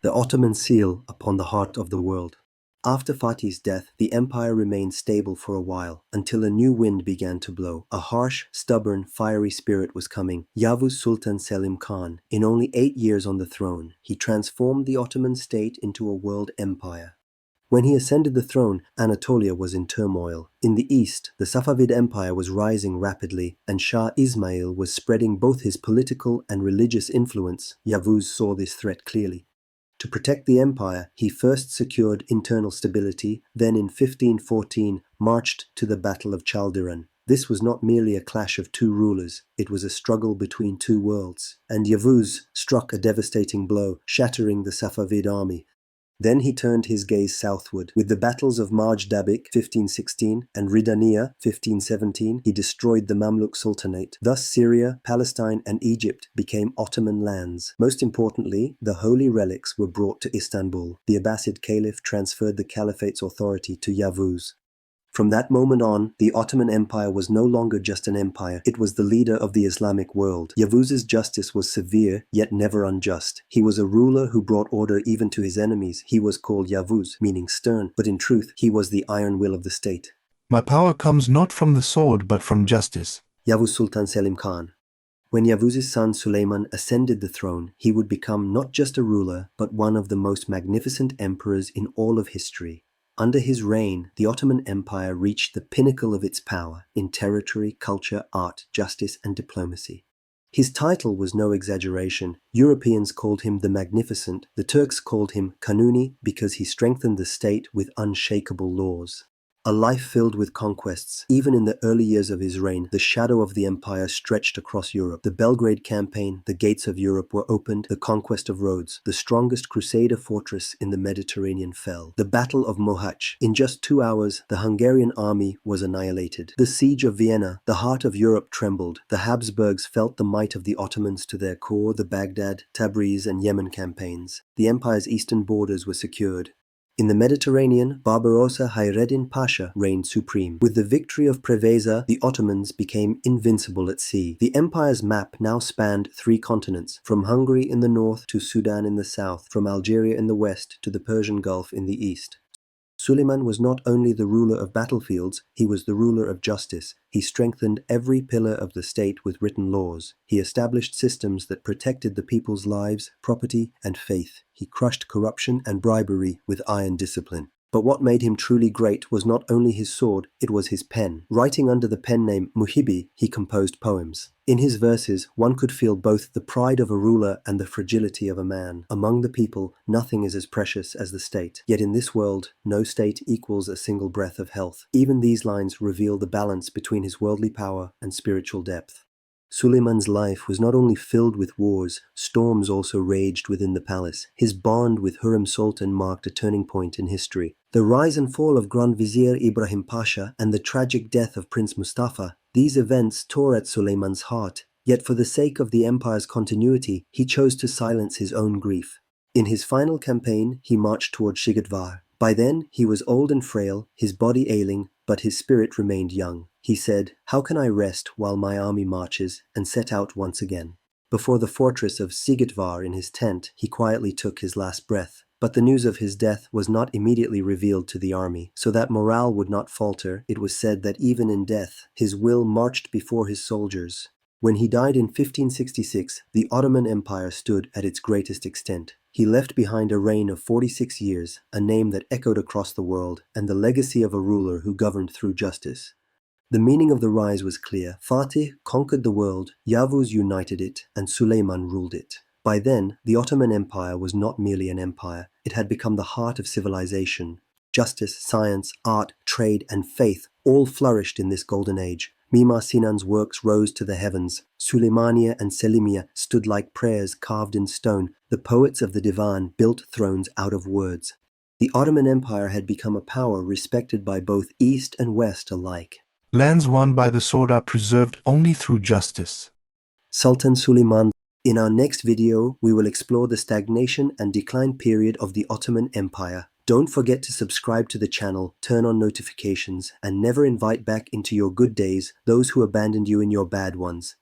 the Ottoman seal upon the heart of the world. After Fatih's death, the empire remained stable for a while, until a new wind began to blow. A harsh, stubborn, fiery spirit was coming. Yavuz Sultan Selim Khan. In only 8 years on the throne, he transformed the Ottoman state into a world empire. When he ascended the throne, Anatolia was in turmoil. In the east, the Safavid Empire was rising rapidly, and Shah Ismail was spreading both his political and religious influence. Yavuz saw this threat clearly. To protect the empire, he first secured internal stability, then in 1514 marched to the Battle of Chaldiran. This was not merely a clash of two rulers, it was a struggle between two worlds, and Yavuz struck a devastating blow, shattering the Safavid army. Then he turned his gaze southward. With the battles of Marj Dabik 1516 and Ridaniya 1517, he destroyed the Mamluk Sultanate. Thus Syria, Palestine and Egypt became Ottoman lands. Most importantly, the holy relics were brought to Istanbul. The Abbasid Caliph transferred the caliphate's authority to Yavuz. From that moment on, the Ottoman Empire was no longer just an empire, it was the leader of the Islamic world. Yavuz's justice was severe, yet never unjust. He was a ruler who brought order even to his enemies. He was called Yavuz, meaning stern, but in truth, he was the iron will of the state. My power comes not from the sword, but from justice. Yavuz Sultan Selim Khan. When Yavuz's son Süleyman ascended the throne, he would become not just a ruler, but one of the most magnificent emperors in all of history. Under his reign, the Ottoman Empire reached the pinnacle of its power in territory, culture, art, justice, and diplomacy. His title was no exaggeration. Europeans called him the Magnificent. The Turks called him Kanuni because he strengthened the state with unshakable laws. A life filled with conquests. Even in the early years of his reign, the shadow of the empire stretched across Europe. The Belgrade campaign, the gates of Europe were opened, the conquest of Rhodes, the strongest crusader fortress in the Mediterranean fell. The Battle of Mohacs. In just 2 hours, the Hungarian army was annihilated. The siege of Vienna, the heart of Europe trembled. The Habsburgs felt the might of the Ottomans to their core. The Baghdad, Tabriz, and Yemen campaigns. The empire's eastern borders were secured. In the Mediterranean, Barbarossa Hayreddin Pasha reigned supreme. With the victory of Preveza, the Ottomans became invincible at sea. The empire's map now spanned 3 continents, from Hungary in the north to Sudan in the south, from Algeria in the west to the Persian Gulf in the east. Suleiman was not only the ruler of battlefields, he was the ruler of justice. He strengthened every pillar of the state with written laws. He established systems that protected the people's lives, property, and faith. He crushed corruption and bribery with iron discipline. But what made him truly great was not only his sword, it was his pen. Writing under the pen name Muhibi, he composed poems. In his verses, one could feel both the pride of a ruler and the fragility of a man. Among the people, nothing is as precious as the state. Yet in this world, no state equals a single breath of health. Even these lines reveal the balance between his worldly power and spiritual depth. Suleiman's life was not only filled with wars, storms also raged within the palace. His bond with Hurrem Sultan marked a turning point in history. The rise and fall of Grand Vizier Ibrahim Pasha and the tragic death of Prince Mustafa, these events tore at Suleiman's heart. Yet for the sake of the empire's continuity, he chose to silence his own grief. In his final campaign, he marched toward Shigitvar. By then, he was old and frail, his body ailing, but his spirit remained young. He said, "How can I rest while my army marches?" and set out once again. Before the fortress of Sigitvar in his tent, he quietly took his last breath. But the news of his death was not immediately revealed to the army. So that morale would not falter, it was said that even in death, his will marched before his soldiers. When he died in 1566, the Ottoman Empire stood at its greatest extent. He left behind a reign of 46 years, a name that echoed across the world, and the legacy of a ruler who governed through justice. The meaning of the rise was clear. Fatih conquered the world, Yavuz united it, and Suleiman ruled it. By then, the Ottoman Empire was not merely an empire, it had become the heart of civilization. Justice, science, art, trade, and faith all flourished in this golden age. Mimar Sinan's works rose to the heavens. Suleymaniya and Selimiya stood like prayers carved in stone. The poets of the Divan built thrones out of words. The Ottoman Empire had become a power respected by both East and West alike. Lands won by the sword are preserved only through justice. Sultan Süleyman. In our next video, we will explore the stagnation and decline period of the Ottoman Empire. Don't forget to subscribe to the channel, turn on notifications, and never invite back into your good days those who abandoned you in your bad ones.